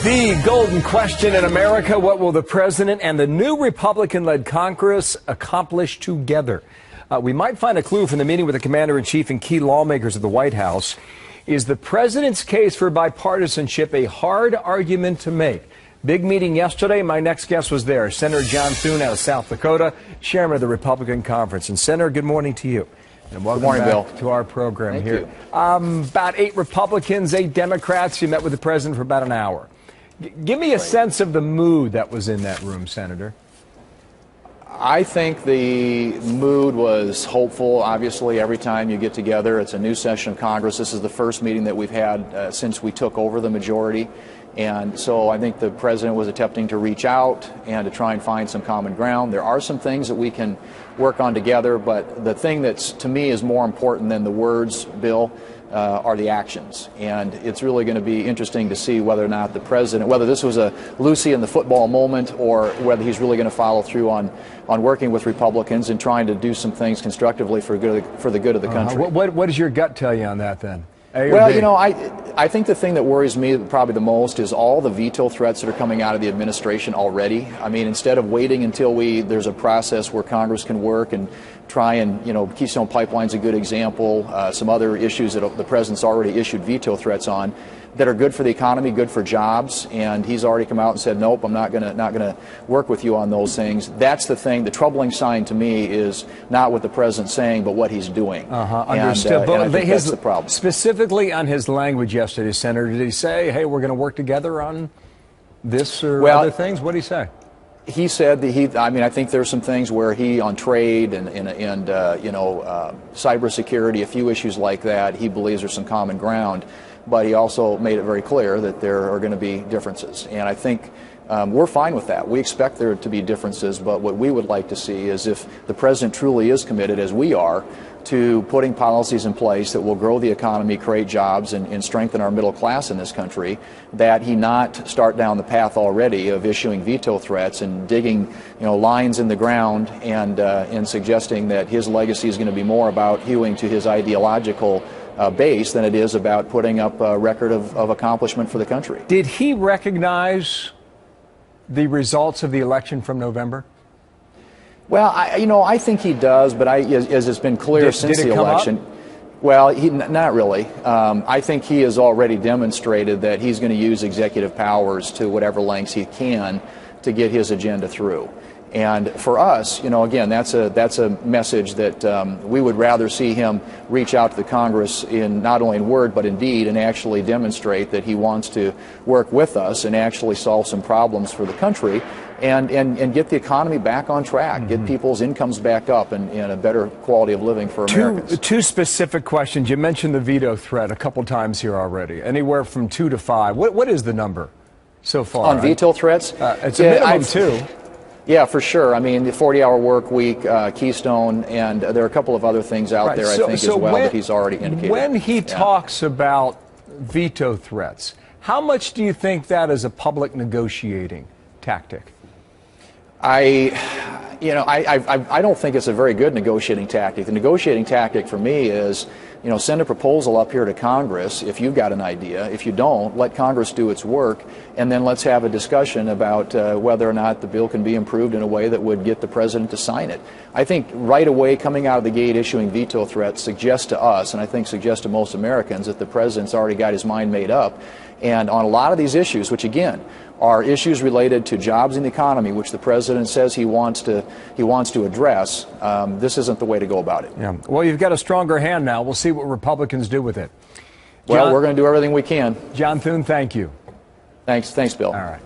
The golden question in America: what will the president and the new Republican-led Congress accomplish together? We might find a clue from the meeting with the commander-in-chief and key lawmakers of the White House. Is the president's case for bipartisanship a hard argument to make? Big meeting yesterday. My next guest was there, Senator Sen Thune out of South Dakota, chairman of the Republican Conference. And Senator, good morning to you. And welcome back Bill, to our program. Thank here. You. About 8 Republicans, 8 Democrats. You met with the president for about an hour. Give me a sense of the mood that was in that room, Senator. I think the mood was hopeful. Obviously, every time you get together, it's a new session of Congress. This is the first meeting that we've had since we took over the majority. And so I think the president was attempting to reach out and to try and find some common ground. There are some things that we can work on together, but the thing that's, to me, is more important than the words, Bill, are the actions. And it's really going to be interesting to see whether or not the president, whether this was a Lucy in the football moment or whether he's really going to follow through on working with Republicans and trying to do some things constructively for the good of the country. What does your gut tell you on that then? Well, you know, I think the thing that worries me probably the most is all the veto threats that are coming out of the administration already. I mean, instead of waiting until there's a process where Congress can work and try and, you know, Keystone Pipeline's a good example, some other issues that the president's already issued veto threats on that are good for the economy, good for jobs, and he's already come out and said, nope, I'm not gonna work with you on those things. That's the thing. The troubling sign to me is not what the president's saying, but what he's doing. Understood. And I think that's the problem. Specifically on his language yesterday, Senator, did he say, hey, we're going to work together on this or other things? What did he say? He said that I think there's some things where on trade and cybersecurity, a few issues like that, he believes there's some common ground. But he also made it very clear that there are going to be differences. And I think we're fine with that. We expect there to be differences, but what we would like to see is if the president truly is committed, as we are, to putting policies in place that will grow the economy, create jobs, and strengthen our middle class in this country, that he not start down the path already of issuing veto threats and digging, lines in the ground and suggesting that his legacy is going to be more about hewing to his ideological base than it is about putting up a record of accomplishment for the country. Did he recognize the results of the election from November? Well, I think he does, but as it's been clear since the election, well, not really. I think he has already demonstrated that he's going to use executive powers to whatever lengths he can to get his agenda through. And for us, again, that's a message that we would rather see him reach out to the Congress in not only in word but in deed and actually demonstrate that he wants to work with us and actually solve some problems for the country and get the economy back on track, get people's incomes back up and a better quality of living for Americans. Two specific questions. You mentioned the veto threat a couple times here already, anywhere from 2 to 5. What is the number so far? On veto threats? It's a minimum 2. Yeah, for sure. I mean, the 40-hour work week, Keystone, and there are a couple of other things out there, I think, as well, that he's already indicated. When he talks about veto threats, how much do you think that is a public negotiating tactic? I don't think it's a very good negotiating tactic. The negotiating tactic for me is, send a proposal up here to Congress if you've got an idea. If you don't, let Congress do its work, and then let's have a discussion about whether or not the bill can be improved in a way that would get the president to sign it. I think right away, coming out of the gate, issuing veto threats suggests to us, and I think suggests to most Americans, that the president's already got his mind made up. And on a lot of these issues, which again are issues related to jobs in the economy, which the president says he wants to address, this isn't the way to go about it. Yeah. Well, you've got a stronger hand now. We'll see what Republicans do with it. Well, we're going to do everything we can. Sen Thune, thank you. Thanks, Bill. All right.